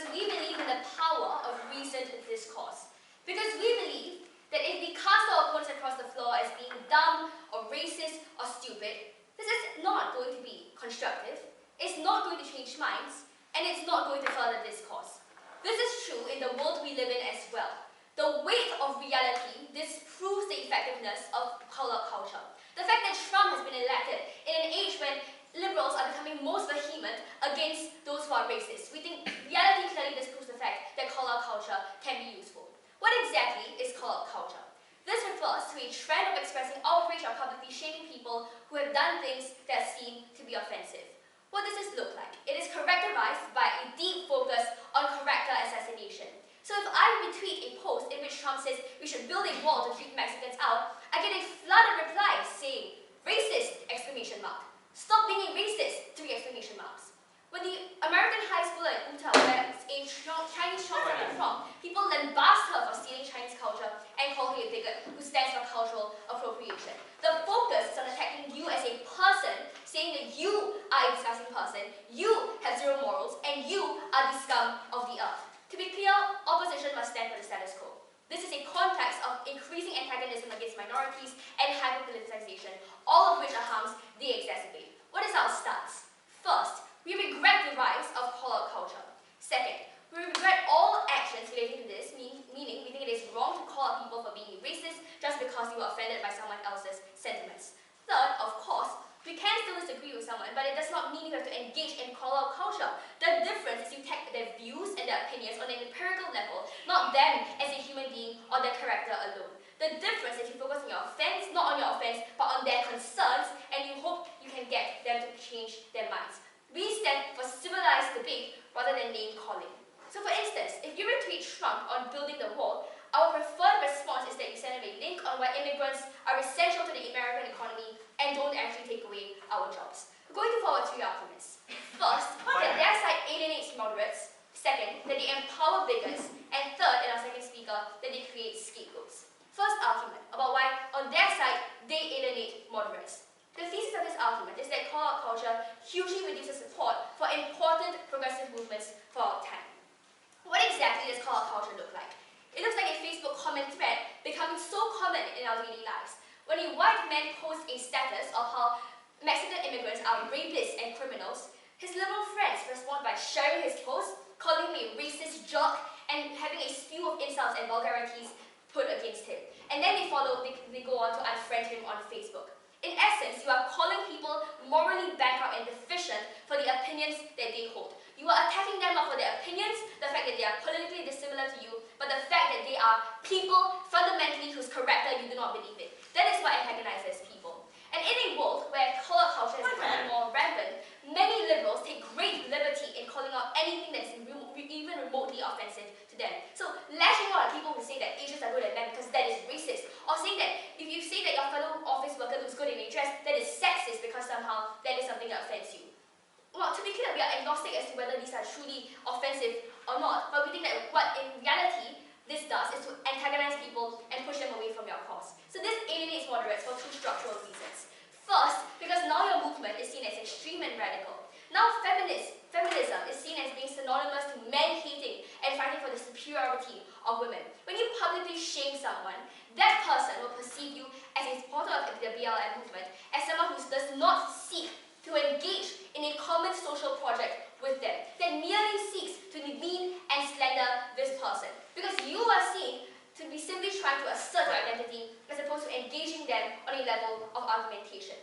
because we believe in the power of reasoned discourse. Because we believe that if we cast our opponents across the floor as being dumb or racist or stupid, this is not going to be constructive, it's not going to change minds, and it's not going to further discourse. This is true in the world we live in as well. The weight of reality disproves the effectiveness of call-out culture. The fact that Trump has been elected in an age when liberals are becoming most vehement against those who are racist. We think reality clearly disproves the fact that call-out culture can be useful. What exactly is call-out culture? This refers to a trend of expressing outrage or publicly shaming people who have done things that seem to be offensive. What does this look like? It is characterized by a deep focus on character assassination. So if I retweet a post in which Trump says we should build a wall to keep Mexicans out, I get a flood of replies saying, racist, exclamation mark. Stop being a racist, 3 exclamation marks. When the American high schooler in Utah, where a Chinese translator from, people then blast her for stealing Chinese culture and call her a bigot who stands for cultural appropriation. The focus is on attacking you as a person, saying that you are a disgusting person, you have zero morals, and you are the scum of the earth. To be clear, opposition must stand for the status quo. This is a context of increasing antagonism against minorities and hyper-politicization, all of which are harms they exacerbate. What is our stance? First, we regret the rise of call-out culture. Second, we regret all actions relating to this, meaning we think it is wrong to call out people for being racist just because you were offended by someone else's sentiments. Third, of course, we can still disagree with someone, but it does not mean you have to engage in call-out culture. The difference is you take their views and their opinions on an empirical level, not them as a human being or their character alone. The difference is you focus on your offense, not on your offense, but on their concerns, and you hope you can get them to change their minds. We stand for civilized debate rather than name-calling. So for instance, if you retweet Trump on building the wall, our preferred response is that you send him a link on why immigrants are essential to the American economy and don't actually take away our jobs. We're going to forward 3 arguments. First, that their side alienates moderates. Second, that they empower bigots. And third, in our second speaker, that they create scapegoats. First argument about why, on their side, they alienate moderates. The thesis of this argument is that call-out culture hugely reduces support for important progressive movements for our time. What exactly does call-out culture look like? It looks like a Facebook comment thread becoming so common in our daily lives. When a white man posts a status of how Mexican immigrants are rapists and criminals, his liberal friends respond by sharing his post, calling him a racist jerk, and having a spew of insults and vulgarities put against him. And then they go on to unfriend him on Facebook. In essence, you are calling people morally bankrupt and deficient for the opinions that they hold. You are attacking them not for their opinions, the fact that they are politically dissimilar to you, but the fact that they are people fundamentally whose character you do not believe in. That is what antagonizes people. And in a world where call-out culture has become more rampant, many liberals take great liberty in calling out anything that is even remotely offensive to them. So lashing out at people who say that Asians are good at men because that is racist, or saying that if you say that your fellow office worker looks good in a dress, that is sexist because somehow that is something that offends you. Well, to be clear, we are agnostic as to whether these are truly offensive or not, but we think that what in reality this does is to antagonize people and push them away from your cause. So this alienates moderates for 2 structural reasons. First, because now your movement is seen as extreme and radical. Now feminism is seen as being synonymous to men-hating and fighting for the superiority of women. When you publicly shame someone, that person will perceive you as a supporter of the BLM movement, as someone who does not seek to engage in a common social project with them, that merely seeks to demean and slander this person. Because you are seen to be simply trying to assert your identity as opposed to engaging them on a level of argumentation.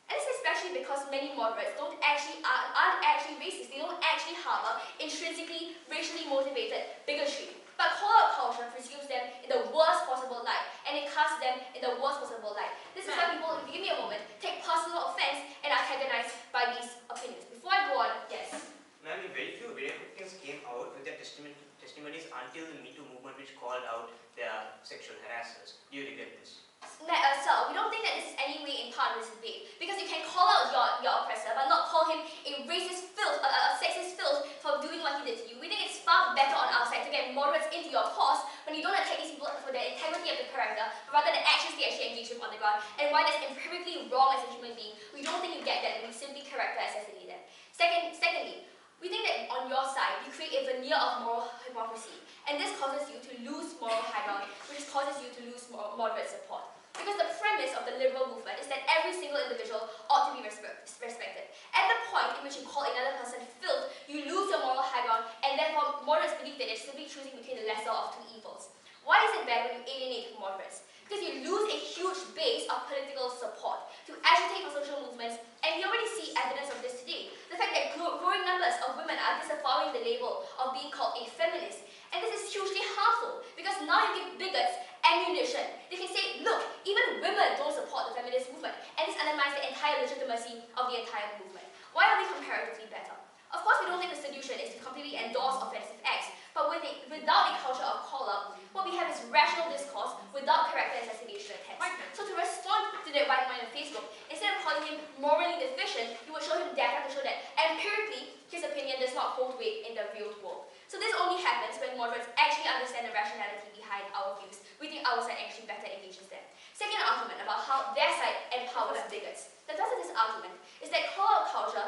And this is especially because many moderates aren't actually racist. They don't actually harbor intrinsically racially motivated bigotry. But call-out culture presumes them in the worst possible light, and it casts them in the worst possible light. This is why people, if you give me a moment, take personal offense and are antagonized by these opinions. Before I go on, yes? Ma'am, very few victims came out with their testimonies until the Me Too movement, which called out their sexual harassers. Do you regret this? Sir, we don't think that this is any way in part of this debate, because you can call out your oppressor, but not call him a racist filth, a sexist filth for doing what he did to you. We think it's far better on our side to get moderates into your cause when you don't attack these people for their integrity of the character, but rather the actions they actually engage with on the ground, and why that's empirically wrong as a human being. We don't think you get that when you simply character assassinate them. Secondly, We think that on your side, you create a veneer of moral hypocrisy, and this causes you to lose moral high ground, which causes you to lose moderate support. Because the premise of the liberal movement is that every single individual ought to be respected. At the point in which you call another person filth, you lose your moral high ground, and therefore moderates believe that it's simply choosing between the lesser of two evils. Why is it bad when you alienate moderates? Because you lose a huge base of political support to agitate for social movements, and you already see evidence of this today. The fact that growing numbers of women are disavowing the label of being called a feminist. And this is hugely harmful, because now you give bigots ammunition. They can say, look, even women don't support the feminist movement, and this undermines the entire legitimacy of the entire movement. Why are we comparatively better? Of course, we don't think the solution is to completely endorse offensive acts, but without a culture of call-up, what we have is rational discourse without character assassination attempts. So to respond to that white man on Facebook, instead of calling him morally deficient, you would show him data to show that empirically, his opinion does not hold weight in the real world. So this only happens when moderates actually understand the rationality behind our views. We think our side actually better engages them. Second argument about how their side empowers bigots. The thrust of this argument is that call-out culture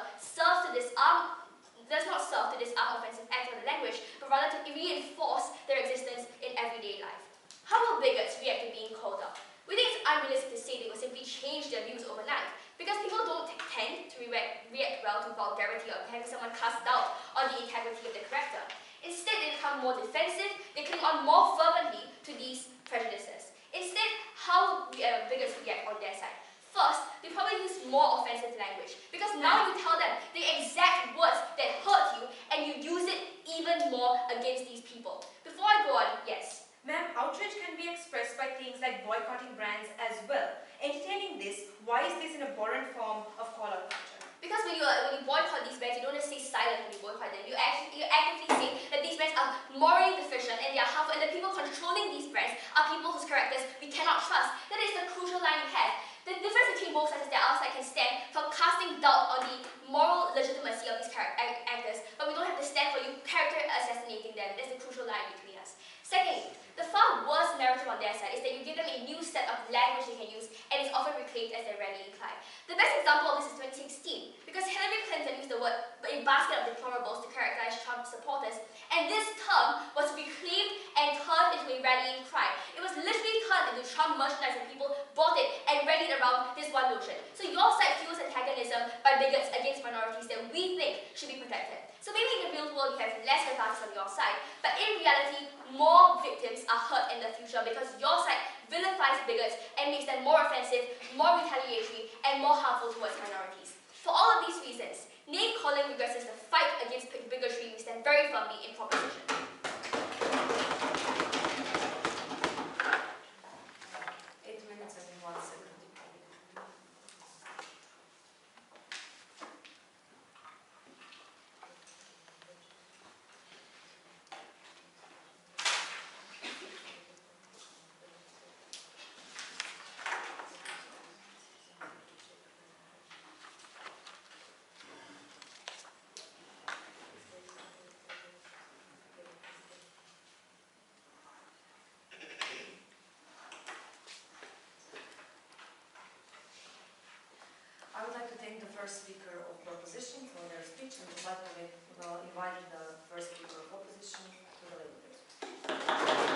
does not serve to disarm offensive acts of the language, but rather to reinforce their existence in everyday life. How will bigots react to being called out? We think it's unrealistic to say they will simply change their views overnight, because people don't tend to react well to vulgarity or having someone cast doubt on the integrity of their character. Instead, they become more defensive, they cling on more fervently to these prejudices. Instead, how will bigots react on their side? First, they probably use more offensive language, because now you tell them the exact words that hurt you, and you use it even more against these people. Before I go on, yes? Ma'am, outrage can be expressed by things like boycotting brands as well. Entertaining this, why is this an abhorrent form of call-out culture? Because when you boycott these brands, you don't just stay silent when you boycott them. You actively say that these brands are morally deficient and they are harmful, and the people controlling these brands are people whose characters we cannot trust. That is the crucial line you have. The difference between both sides is that our side can stand for casting doubt on the moral legitimacy of these actors, but we don't have to stand for you character assassinating them. That's the crucial line between us. Secondly, the far worse narrative on their side is that you give them a new set of language they can use, and it's often reclaimed as their rallying cry. The best example of this is 2016, because Hillary Clinton used the word a basket of deplorables to characterize Trump supporters, and this term was reclaimed and turned into a rallying cry. It was literally turned into Trump merchandise, and people bought it and rallied around this one notion. So your side fuels antagonism by bigots against minorities that we think should be protected. So maybe in the real world you have less catharsis on your side, but in reality, more victims are hurt in the future because your side vilifies bigots and makes them more offensive, more retaliatory, and more harmful towards minorities. For all of these reasons, name-calling regresses the fight against bigotry. We stand very firmly in proposition. 8 minutes and 1 second. I would like to thank the first speaker of proposition for their speech, and would like to invite the first speaker of opposition to the lecture.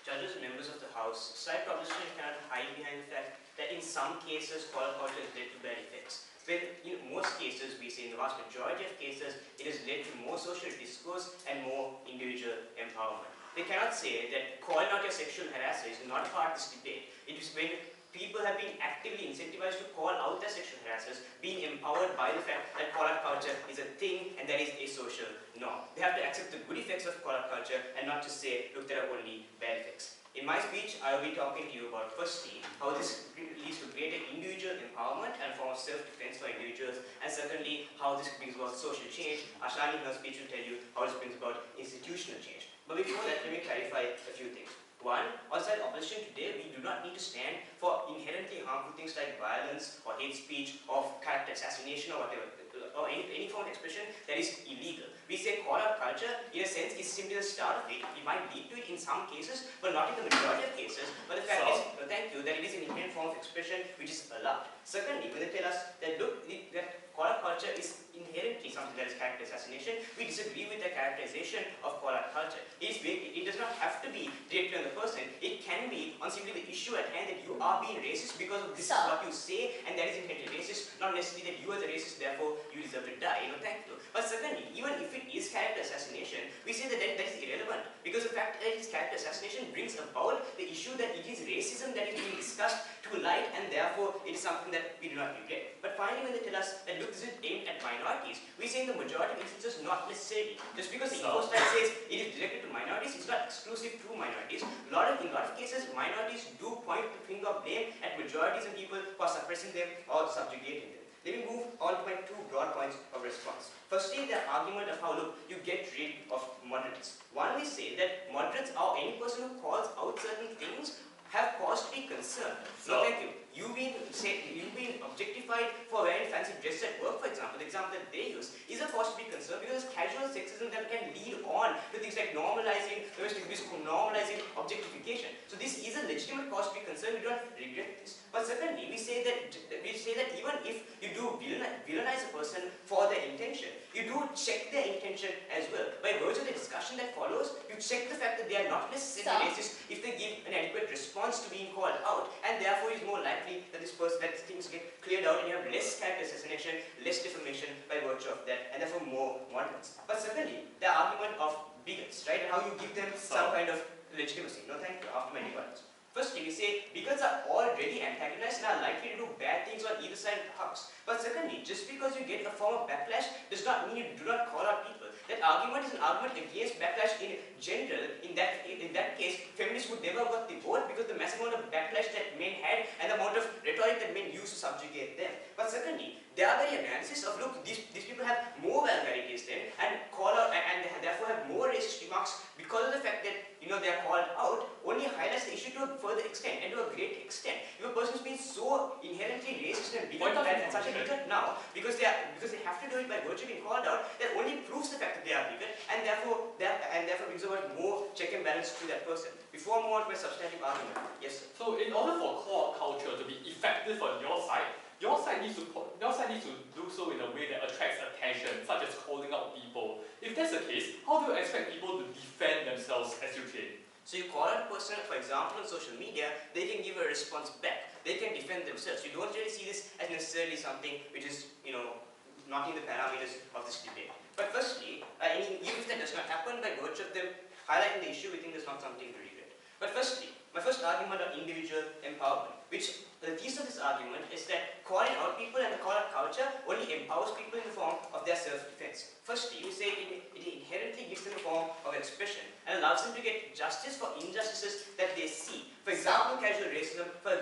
Judges and members of the House, side proposition cannot hide behind the fact that in some cases call-out culture has led to bad effects. When in most cases, we say in the vast majority of cases, it has led to more social discourse and more individual empowerment. They cannot say that calling out your sexual harasser is not a part of this debate. It is when people have been actively incentivized to call out their sexual harassers, being empowered by the fact that call-out culture is a thing and that is a social norm. They have to accept the good effects of call-out culture and not just say, look, there are only bad effects. In my speech, I will be talking to you about, firstly, how this leads to greater individual empowerment and a form of self-defense for individuals, and secondly, how this brings about social change. Ashani in her speech will tell you how this brings about institutional change. But before that, let me clarify a few things. One, outside opposition today, we do not need to stand for inherently harmful things like violence or hate speech or character assassination or whatever, or any form of expression that is illegal. We say call-out culture, in a sense, is simply the start of it. We might lead to it in some cases, but not in the majority of cases. But the fact is, thank you, that it is an inherent form of expression which is allowed. Secondly, when they tell us that look, that call-out culture is inherently something that is character assassination, we disagree with the characterization of call-out culture. It does not have to be directly on the person. It can be on simply the issue at hand that you are being racist because of this is what you say, and that is inherently racist, not necessarily that you are the racist, therefore you deserve to die. Thank you. But secondly, even if it is character assassination, we say that that is irrelevant because the fact that it is character assassination brings about the issue that it is racism that is being discussed to light, and therefore it is something that we do not regret. But finally, when they tell us that look, this is aimed at minorities, we say in the majority of instances not necessarily. Just because the info style says it is directed to minorities, it's not exclusive to minorities. In a lot of cases, minorities do point the finger of blame at majorities and people for suppressing them or subjugating them. Let me move on to my two broad points of response. Firstly, the argument of how, look, you get rid of moderates. One, we say that moderates or any person who calls out certain things have cause to be concerned. No, thank you. You've been objectified for wearing fancy dress at work, for example. The example that they use is a cause to be concerned because casual sexism that can lead on to things like normalizing domestic abuse, normalizing objectification. So this is a legitimate cause to be concerned. We don't regret this. But secondly, we say that even if you do villainize a person for their intention, you do check their intention as well. By virtue of the discussion that follows, you check the fact that they are not necessarily racist if they give an adequate response to being called out, and therefore it is more likely that that things get cleared out and you have less character assassination, less defamation by virtue of that, and therefore more moderates. But secondly, the argument of bigots, right, and how you give them some kind of legitimacy. No, thank you. After my debates. Firstly, we say bigots are already antagonized and are likely to do bad things on either side of the house. But secondly, just because you get a form of backlash does not mean you do not call out people. That argument is an argument against backlash in general. In that case, feminists would never have got the vote because the massive amount of backlash that men had and the amount of rhetoric that men used to subjugate them. But secondly, there are very analysis of, look, these people have more vulgarities then and call out and therefore have more racist remarks because of the fact that they are called out, only highlights the issue to a further extent and to a great extent. If a person is being so inherently racist and bigoted and such a bigot now, because they have to do it by virtue of being called out, that only proves the fact that they are bigot and therefore brings about more check and balance to that person. Before I move on to my substantive argument, yes sir. So in order for call-out culture to be effective on your side needs to do so in a way that attracts attention, such as calling out people. If that's the case, how do you expect people to defend themselves as you claim? So you call out a person, for example, on social media, they can give a response back. They can defend themselves. You don't really see this as necessarily something which is, not in the parameters of this debate. But firstly, even if that does not happen by virtue of them highlighting the issue, we think there's not something to regret. But firstly, my first argument on individual empowerment, which the thesis of this argument is that calling out people and the call-out culture only empowers people in the form of their self-defense. Firstly, we say it inherently gives them a form of expression and allows them to get justice for injustices that they see. For example, casual racism, for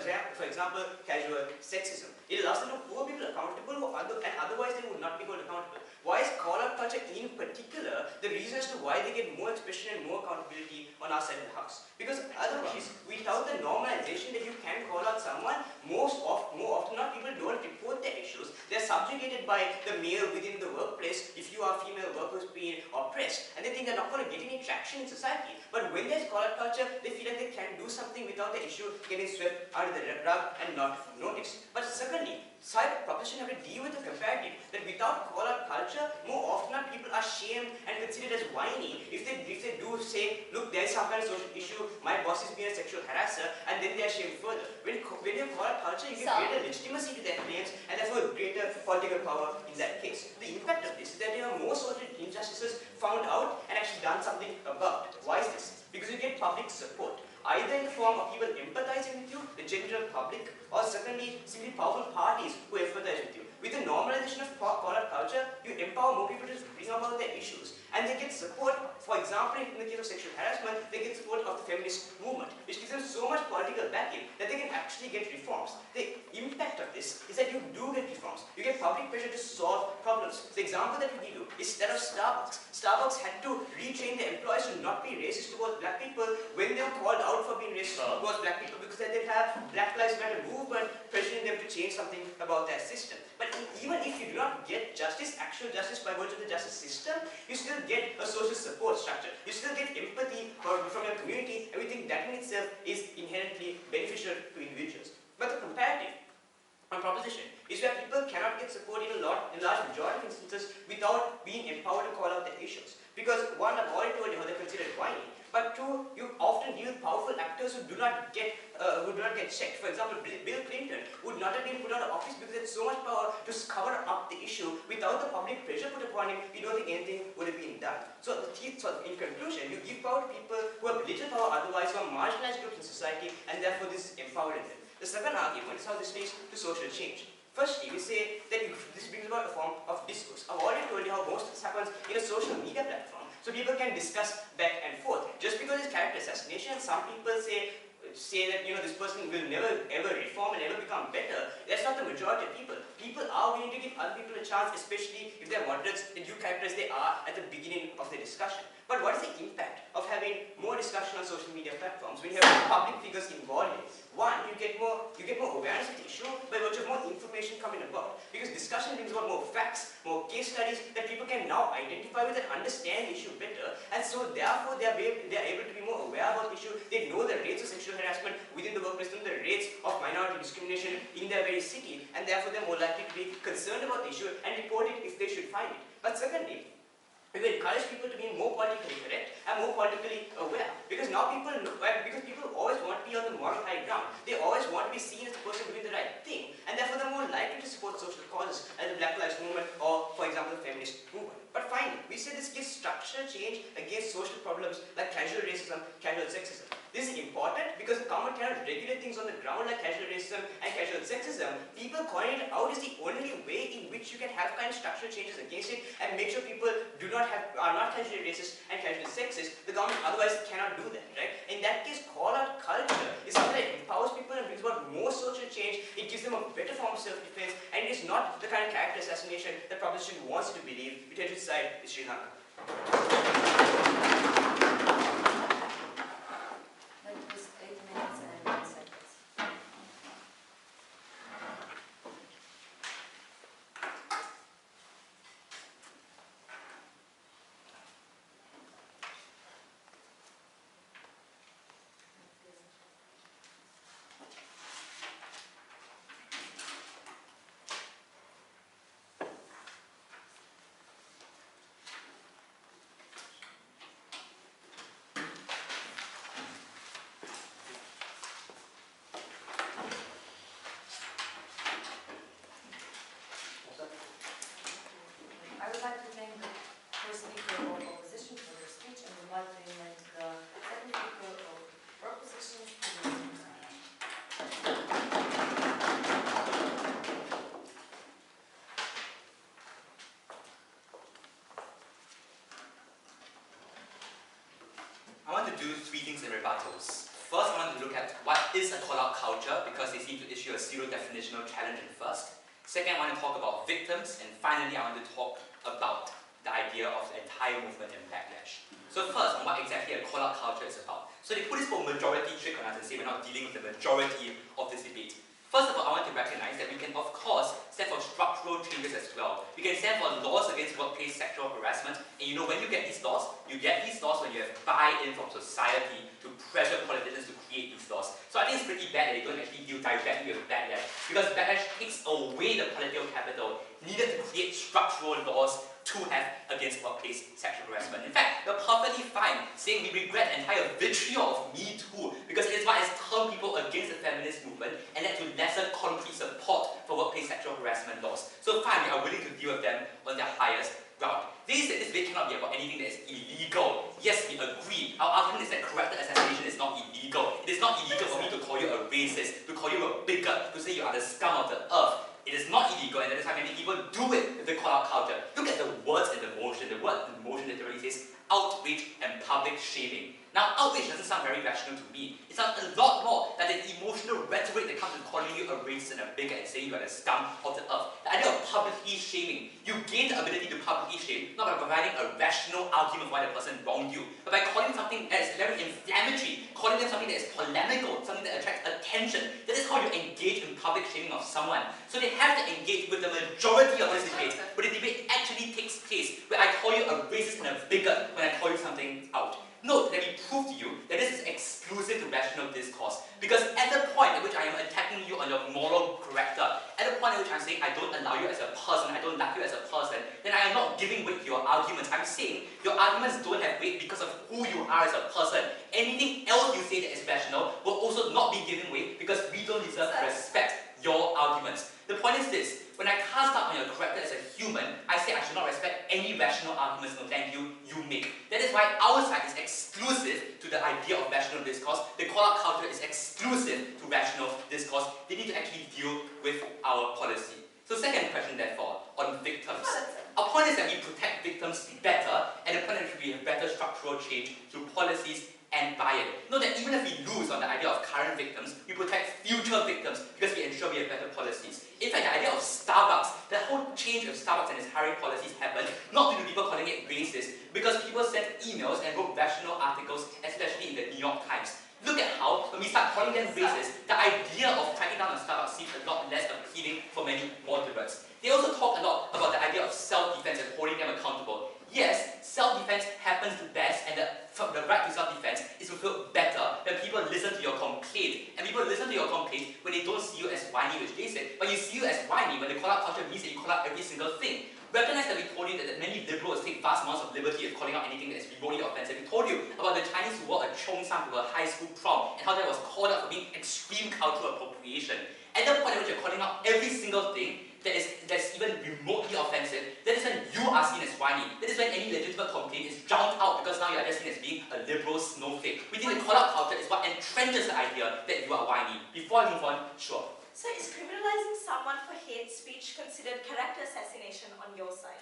example, casual sexism. It allows them to hold people accountable and otherwise they would not be held accountable. Why is call-out culture in particular the reason as to why they get more expression and more accountability on our side of the house? Because otherwise, without the normalization that you can call out someone, more often not people don't report their issues. They're subjugated by the male within the workplace if you are female workers being oppressed, and they think they're not going to get any traction in society. But when there's call-out culture, they feel like they can do something without the issue getting swept under the rug and not noticed. But secondly, side proposition have to deal with the comparative that without call-out culture, more often people are shamed and considered as whiny if they do say, look, there is some kind of social issue, my boss is being a sexual harasser, and then they are shamed further. When you have call-out culture, you get greater legitimacy to their claims and therefore greater political power in that case. The impact of this is that there are more social injustices found out and actually done something about. Why is this? Because you get public support, either in the form of people empathizing with you, the general public, or secondly, simply powerful parties who empathize with you. With the normalization of call-out culture, you empower more people to bring about their issues. And they get support, for example, in the case of sexual harassment, they get support of the feminist movement, which gives them so much political backing that they can actually get reforms. The impact of this is that you do get reforms. You get public pressure to solve problems. The example that we give you is that of Starbucks. Starbucks had to retrain their employees to not be racist towards black people when they were called out for being racist towards black people, because then they'd have Black Lives Matter movement pressuring them to change something about their system. But even if you do not get justice, actual justice by virtue of the justice system, you still get a social support structure. You still get empathy from your community, and we think that in itself is inherently beneficial to individuals. But the comparative proposition is where people cannot get support in a large majority of instances without being empowered to call out their issues. Because one, I've already told you how they're considered whiny, but two, you often deal with powerful actors who do not get checked. For example, Bill Clinton would not have been put out of office because he had so much power to cover up the issue. Without the public pressure put upon him, we don't think anything would have been done. So in conclusion, you give power to people who have little power otherwise, who are marginalized groups in society, and therefore this is empowering them. The second argument is how this leads to social change. Firstly, we say that this brings about a form of discourse. I've already told you how most of this happens in a social media platform, so people can discuss back and forth. Just because it's character assassination, some people say that this person will never ever reform and never become better. That's not the majority of people. People are willing to give other people a chance, especially if they're moderates and you character as they are at the beginning of the discussion. But what is the impact of having more discussion on social media platforms when you have public figures involved in it? One, you get more awareness of the issue by virtue of more information coming about. Because discussion brings about more facts, more case studies that people can now identify with and understand the issue better. And so therefore they are able to be more aware about the issue. They know the rates of sexual harassment within the workplace, the rates of minority discrimination in their very city, and therefore they're more likely to be concerned about the issue and report it if they should find it. But secondly, we will encourage people to be more politically correct and more politically aware. Because now people always want to be on the moral high ground. They always want to be seen as the person doing the right thing, and therefore they're more likely to support social causes like the Black Lives Movement or, for example, the feminist movement. But finally, we say this gives structural change against social problems like casual racism, casual sexism. This is important because the government cannot regulate things on the ground like casual racism and casual sexism. People calling it out is the only way in which you can have kind of structural changes against it and make sure people are not casually racist and casually sexist. The government otherwise cannot do that, right? In that case, call out culture is something that empowers people and brings about more social change. It gives them a better form of self-defense, and it is not the kind of character assassination that proposition wants you to believe. Which side is Sri Lanka. That was 8 minutes and 9 seconds. I would like to thank the first speaker of opposition for their speech, and would like to invite the second speaker of propositions to the I want to do 3 things in rebuttals. First, I want to look at what is a call-out culture, because they seem to issue a pseudo-definitional challenge in first. Second, I want to talk about victims, and finally, I want to talk about the idea of the entire movement and backlash. So first, on what exactly a call-out culture is about. So they put this whole majority trick on us and say we're not dealing with the majority of this debate. First of all, I want to recognize that we can, of course, stand for structural changes as well. We can stand for laws against workplace sexual harassment, and when you get these laws when you have buy-in from society to pressure politicians to create these laws. So I think it's pretty bad that they don't actually deal directly with backlash, because backlash takes away the political capital needed to create structural laws to have against workplace sexual harassment. In fact, they're perfectly fine saying we regret the entire vitriol of Me Too, because it is what has turned people against the feminist movement and led to lesser concrete support for workplace sexual harassment laws. So fine, we are willing to deal with them on their highest ground. They say this debate cannot be about anything that is illegal. Yes, we agree. Our argument is that character assassination is not illegal. It is not illegal for me to call you a racist, to call you a bigot, to say you are the scum of the earth. It is not illegal, and that is why many people do it with the call-out culture. Look at the words in the motion. The word in the motion literally says outrage and public shaming. Now, outrage doesn't doesn't sound very rational to me. It sounds a lot more like the emotional rhetoric that comes with calling you a racist and a bigot and saying you are the scum of the earth. The idea of publicly shaming. You gain the ability to publicly shame, not by providing a rational argument for why the person wronged you, but by calling something that is very inflammatory, calling them something that is polemical, something that attracts attention. That is how you engage in public shaming of someone. So they have to engage with the majority of this debate, but the debate actually takes place where I call you a racist and a bigot when I call you something out. Note, let me prove to you that this is exclusive to rational discourse. Because at the point at which I am attacking you on your moral character, at the point at which I'm saying I don't allow you as a person, I don't like you as a person, then I am not giving weight to your arguments. I'm saying your arguments don't have weight because of who you are as a person. Anything else you say that is rational will also not be given weight because we don't deserve to respect your arguments. The point is this, when I cast out on your character as a human, I say I should not respect any rational arguments, no thank you, you make. That is why our side is exclusive to the idea of rational discourse. The call-out culture is exclusive to rational discourse. They need to actually deal with our policy. So second question therefore, on victims. Our point is that we protect victims better, and the point is that we have better structural change through policies and buy-in. Note that even if we lose on the idea of current victims, we protect future victims because we ensure we have better policies. In fact, the idea of Starbucks, the whole change of Starbucks and its hiring policies happened not due to people calling it racist, because people sent emails and wrote rational articles, especially in the New York Times. Look at how, when we start calling them racist, the idea of cracking down on Starbucks seems a lot less appealing for many moderates. They also talk a lot about the idea of self-defense and holding them accountable. Yes, self-defense happens the best, and the right to self-defense is fulfilled better when people listen to your complaint. And people listen to your complaint when they don't see you as whiny, which they said, but you see you as whiny when the call-out culture means that you call out every single thing. Recognize that we told you that many liberals take vast amounts of liberty of calling out anything that is remotely offensive. We told you about the Chinese who wore a cheongsam to a high school prom and how that was called out for being extreme cultural appropriation. At the point at which you're calling out every single thing that's even remotely offensive, that is when you are seen as whiny. That is when any legitimate complaint is drowned out because now you are just seen as being a liberal snowflake. We think the call-out culture is what entrenches the idea that you are whiny. Before I move on, sure. So is criminalizing someone for hate speech considered character assassination on your side?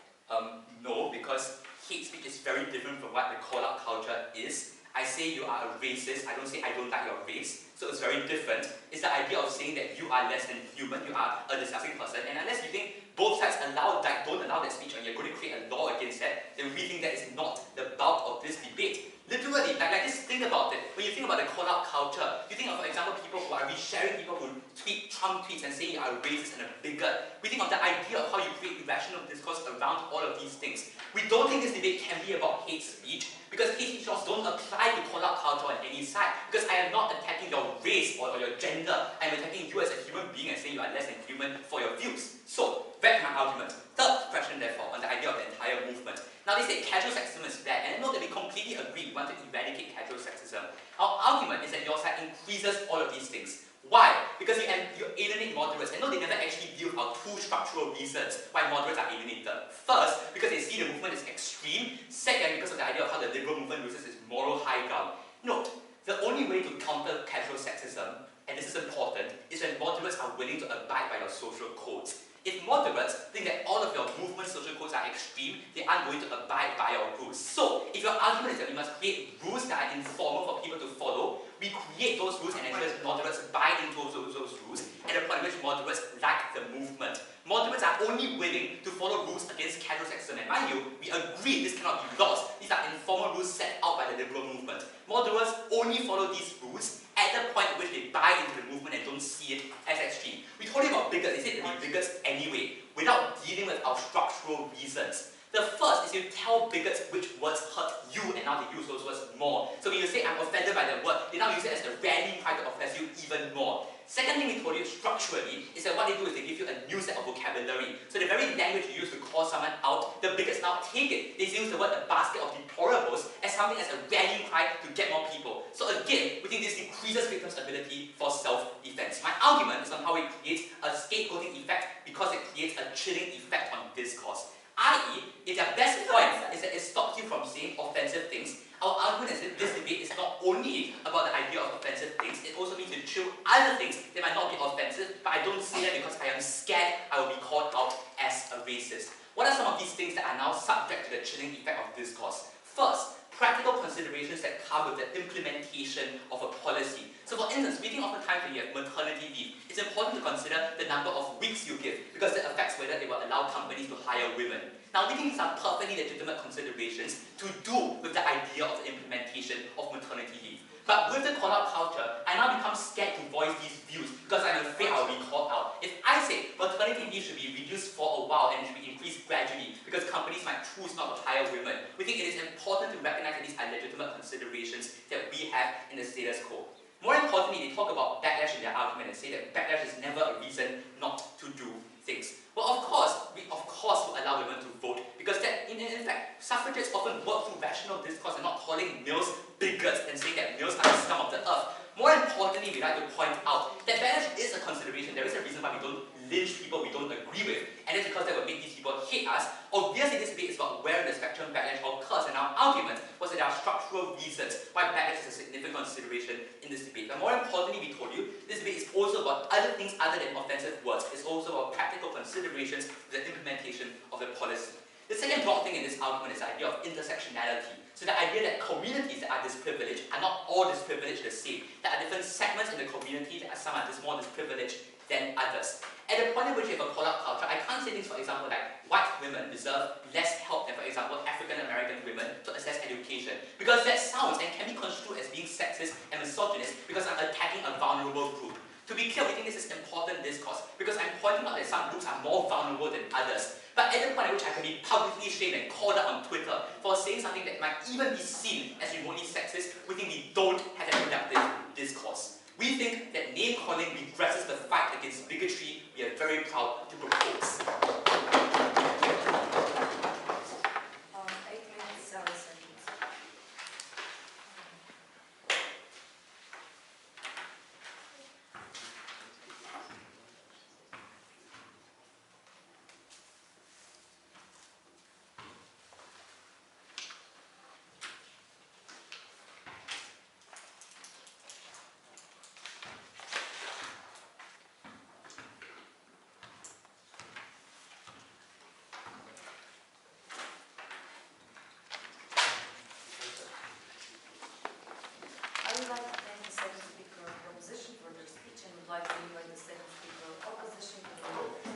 No, because hate speech is very different from what the call-out culture is. I say you are a racist, I don't say I don't like your race, so it's very different. It's the idea of saying that you are less than human, you are a disgusting person, and unless you think both sides don't allow that speech and you're going to create a law against that, then we think that is not the bulk of this debate. Literally, like just think about it. When you think about the call-out culture, you think of, for example, people who are resharing people who tweet Trump tweets and saying you are a racist and a bigot. We think of the idea of how you create irrational discourse around all of these things. We don't think this debate can be about hate speech, because hate speech laws don't apply to call-out culture on any side. Because I am not attacking your race or your gender. I am attacking you as a human being and saying you are less than human for your views. So, back to my argument. Third question, therefore, on the idea of the entire movement. Now they say casual sexism is bad, and I know that we completely agree we want to eradicate casual sexism. Our argument is that your side increases all of these things. Why? Because you alienate moderates. I know they never actually deal with our two structural reasons why moderates are alienated. First, because they see the movement as extreme. Second, because of the idea of how the liberal movement loses its moral high ground. Note, the only way to counter casual sexism, and this is important, is when moderates are willing to abide by your social codes. If moderates think that all of your movement social codes are extreme, they aren't going to abide by your rules. So, if your argument is that we must create rules that are informal for people to follow, we create those rules and ensure that moderates buy into those rules, and the point at which moderates like the movement. Moderates are only willing to follow rules against casual sexism, and mind you, we agree this cannot be laws. These are informal rules set out by the liberal movement. Moderates only follow these rules at the point at which they buy into the movement and don't see it as extreme. We told you about bigots, they said to be bigots anyway, without dealing with our structural reasons. The first is you tell bigots which words hurt you, and now they use those words more. So when you say I'm offended by the word, they now use it as a rallying cry to offend you even more. Second thing we told you structurally is that what they do is they give you a new set of vocabulary. So the very language you use to call someone out, the bigots now take it. They use the word the basket of deplorables as something as a rallying cry to get more people. So again, we think this decreases victims' ability for self-defense. My argument is on how it creates a scapegoating effect because it creates a chilling effect on discourse. I.e., if their best point is that it stops you from saying offensive things, our argument is that this debate is not only about the idea of offensive things, it also means to chill other things that might not be offensive, but I don't say that because I am scared I will be called out as a racist. What are some of these things that are now subject to the chilling effect of discourse? First, practical considerations that come with the implementation of a policy. So for instance, we think oftentimes when you have maternity leave, it's important to consider the number of weeks you give because that affects whether they will allow companies to hire women. Now we think these are perfectly legitimate considerations to do with the idea of the implementation of maternity leave. But with the call-out culture, I now become scared to voice these views because I'm afraid I'll be called out. If I say maternity leave should be reduced for a while and it should be increased gradually because companies might choose not to hire women, we think it is important to recognize that these are legitimate considerations that we have in the status quo. More importantly, they talk about backlash in their argument and say that backlash is never a reason not to do things. Well, of course, we will allow women to vote because that, in fact, suffragettes often work through rational discourse and not calling males bigots and saying that males are the scum of the earth. More importantly, we like to point out that backlash is a consideration. There is a reason why we don't lynch people we don't agree with, and it's because that would make these people hate us. Obviously, this debate is about where the spectrum backlash occurs, and our argument was that there are structural reasons why backlash is a significant consideration in this debate. But more importantly, we told you, this debate is also about other things other than offensive words. It's also about practical considerations for the implementation of the policy. The second broad thing in this argument is the idea of intersectionality. So the idea that communities that are disprivileged are not all disprivileged the same. There are different segments in the community that some are more disprivileged than others. At the point at which you have a call-out culture, I can't say things, for example, like white women deserve less help than, for example, African-American women to access education. Because that sounds and can be construed as being sexist and misogynist because I'm attacking a vulnerable group. To be clear, we think this is important discourse because I'm pointing out that some groups are more vulnerable than others. But at the point at which I can be publicly shamed and called out on Twitter for saying something that might even be seen as remotely sexist, we think we don't have a productive discourse. We think that name-calling regresses the fight against bigotry we are very proud to propose. 8 minutes, 7 seconds. I would like to thank the second speaker of proposition for their speech and would like to invite the second speaker of opposition to the debate.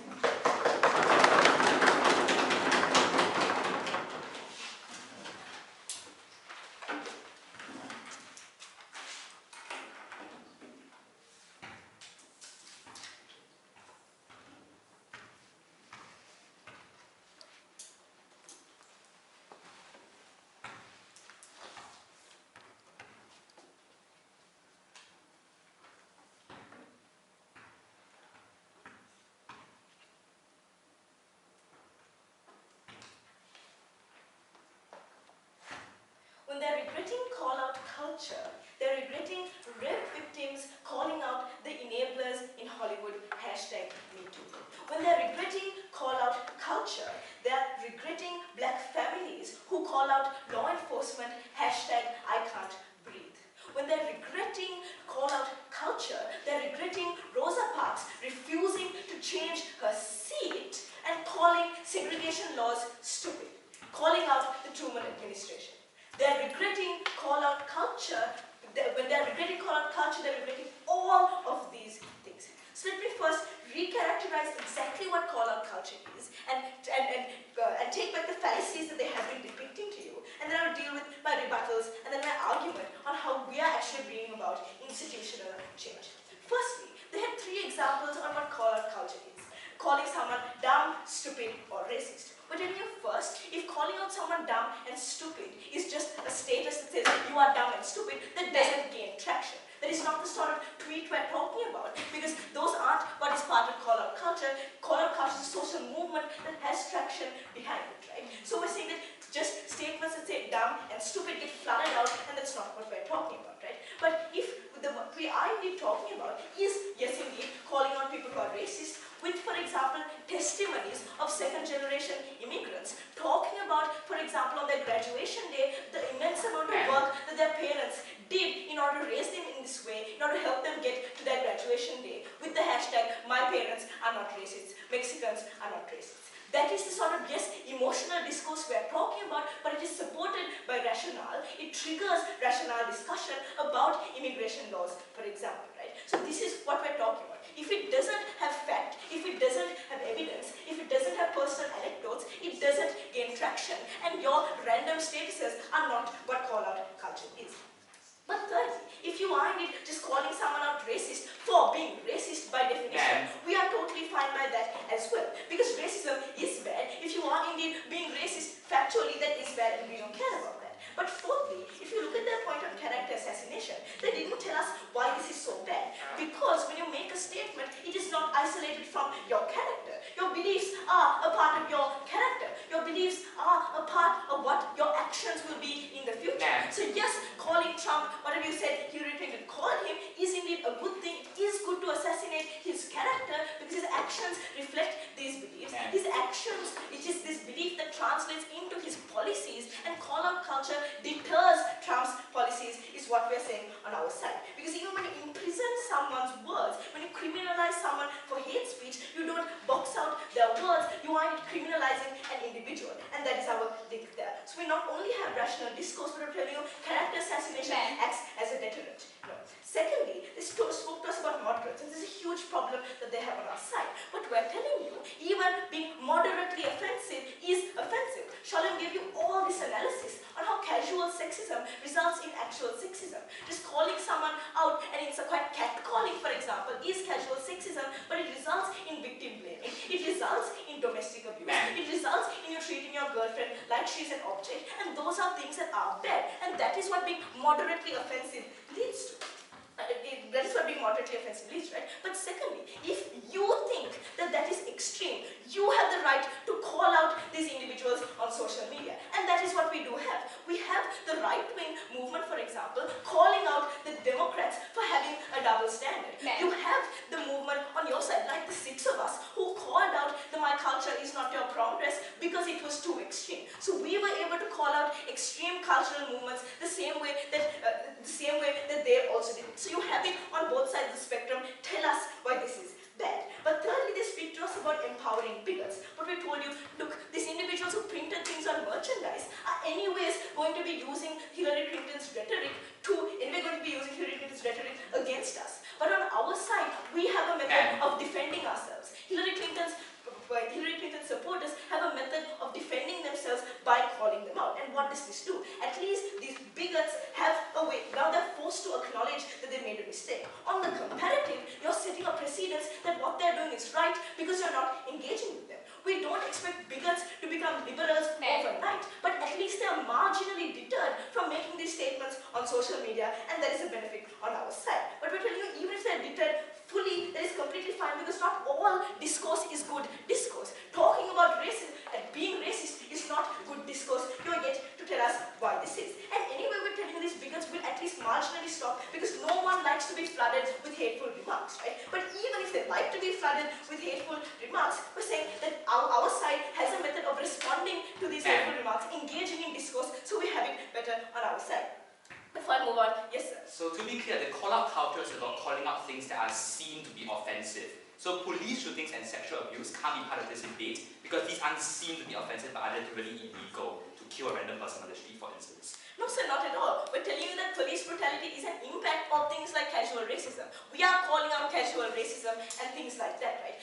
When they're regretting call-out culture, they're regretting rape victims calling out the enablers in Hollywood, #MeToo. When they're regretting call-out culture, they're regretting black families who call out law enforcement, #ICan'tBreathe. When they're regretting call-out culture, they're regretting Rosa Parks refusing to change her seat and calling segregation laws stupid, calling out the Truman administration. They're regretting call-out culture. When they're regretting call-out culture, they're regretting all of these things. So let me first recharacterize exactly what call-out culture is and take back the fallacies that they have been depicting to you. And then I'll deal with my rebuttals and then my argument on how we are actually bringing about institutional change. Firstly, they had 3 examples on what call-out culture is. Calling someone dumb, stupid, or racist. But in your first, if calling out someone dumb and stupid is just a status that says you are dumb and stupid, that doesn't gain traction. That is not the sort of tweet we're talking about because those aren't what is part of call-out culture. Call-out culture is a social movement that has traction behind it, right? So we're saying that just statements that say dumb and stupid get flooded out and that's not what we're talking about, right? But if what we are indeed talking about is, yes indeed, calling out people who are racist, with, for example, testimonies of second-generation immigrants talking about, for example, on their graduation day, the immense amount of work that their parents did in order to raise them in this way, in order to help them get to their graduation day, with the hashtag, my parents are not racists, Mexicans are not racists. That is the sort of, yes, emotional discourse we are talking about, but it is supported by rationale. It triggers rationale discussion about immigration laws, for example, right? So this is what we're talking about. If it doesn't have fact, if it doesn't have evidence, if it doesn't have personal anecdotes, it doesn't gain traction, and your random statuses are not what call-out culture is. But thirdly, if you are indeed just calling someone out racist for being racist by definition, we are totally fine by that as well. Because racism is bad. If you are indeed being racist, factually that is bad and we don't care about that. But fourthly, if you look at their point on character assassination, they didn't tell us why this is so bad. Because when you make a statement, it is not isolated from your character. Your beliefs are a part of your character. Your beliefs are a part of what your actions will be in the future. So yes, calling Trump, whatever you said, Hillary Clinton called him, is indeed a good thing. It is good to assassinate his character because his actions reflect these beliefs. His actions, it is this belief that translates into his policies, and call-out culture deters Trump's policies is what we're saying on our side. Because even when you imprison someone's words, when you criminalize someone for hate speech, you don't box out their words, you are criminalizing an individual. And that is our link there. So we not only have rational discourse, but I'm telling you, character assassination acts as a deterrent. No. Secondly, they spoke to us about moderates, and this is a huge problem that they have on our side. But we're telling you, even being moderately offensive is offensive. Shalom gave you all this analysis on how casual sexism results in actual sexism. Just calling someone out, and it's a quite catcalling, for example, is casual sexism, but it results in victim blaming. It results in domestic abuse. It results in you treating your girlfriend like she's an object, and those are things that are bad. And that is what being moderately offensive leads to. That is what being moderately offensive leads, right? But secondly, if you think that that is extreme, you have the right to call out these individuals on social media. And that is what we do have. We have the right-wing movement, for example, calling out the Democrats for having a double standard. You have the movement on your side, like the 6 of us, who called out that my culture is not your prom dress because it was too extreme. So we were able to call out extreme cultural movements the same way that they also did. So you have it on both sides of the spectrum. Tell us why this is bad. But thirdly, they speak to us about empowering bigots. But we told you, look, these individuals who printed things on merchandise are anyways going to be using Hillary Clinton's rhetoric against us. But on our side, we have a method of defending ourselves. Hillary Clinton supporters have a method of defending themselves by calling them out. And what does this do? At least these bigots have a way. Now they're forced to acknowledge that they made a mistake. On the comparative, you're setting a precedence that what they're doing is right because you're not engaging with them. We don't expect bigots to become liberals overnight, but at least they are marginally deterred from making these statements on social media, and that is a benefit on our side. But we're telling you, even if they're deterred fully, that is completely fine, because not all discourse is good discourse. Talking about racism and being racist is not good discourse. You're yet to tell us why this is. And anyway, we're telling you these bigots will at least marginally stop, because no one likes to be flooded with hateful remarks, right? But even if they like to be flooded with hateful remarks, we're saying that our side has a method of responding to these hateful remarks, engaging in discourse, so we have it better on our side. Before I move on, yes sir. So to be clear, the call-out culture is about calling out things that are seen to be offensive. So police shootings and sexual abuse can't be part of this debate because these aren't seen to be offensive but are literally illegal to kill a random person on the street, for instance. No sir, not at all. We're telling you that police brutality is an impact of things like casual racism. We are calling out casual racism and things like that, right?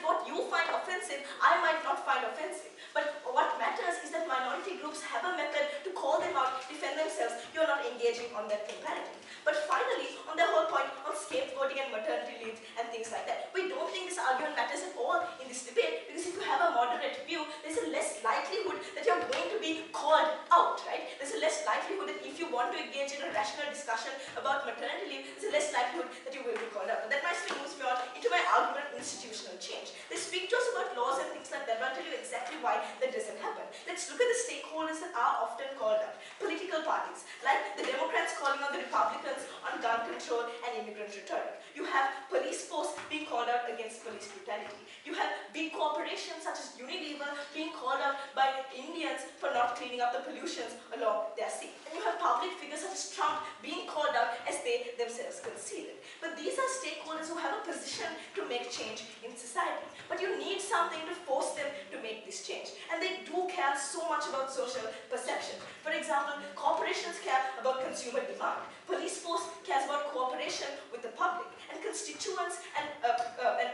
What you find offensive, I might not find offensive. But what matters is that minority groups have a method to call them out, defend themselves. You're not engaging on that comparative. But finally, on the whole point on scapegoating and maternity leave and things like that, we don't think this argument matters at all in this debate, because if you have a moderate view, there's a less likelihood that you're going to be called out, right? There's a less likelihood that if you want to engage in a rational discussion about maternity leave, there's a less likelihood that you will be called out. And that nicely moves me on into my argument of institutional change. They speak to us about laws and things like that, but I'll tell you exactly why that doesn't happen. Let's look at the stakeholders that are often called out. Political parties, like the Democrats calling out the Republicans on gun control and immigrant rhetoric. You have police force being called out against police brutality. You have big corporations corporations such as Unilever being called out by Indians for not cleaning up the pollutions along their sea. And you have public figures such as Trump being called out as they themselves conceal it. But these are stakeholders who have a position to make change in society. But you need something to force them to make this change. And they do care so much about social perception. For example, corporations care about consumer demand. Police force cares about cooperation with the public. And constituents and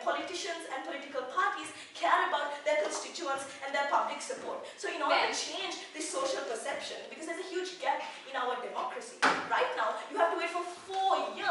politicians and political parties care about their constituents and their public support. So in order to change this social perception, because there's a huge gap in our democracy, right now you have to wait for 4 years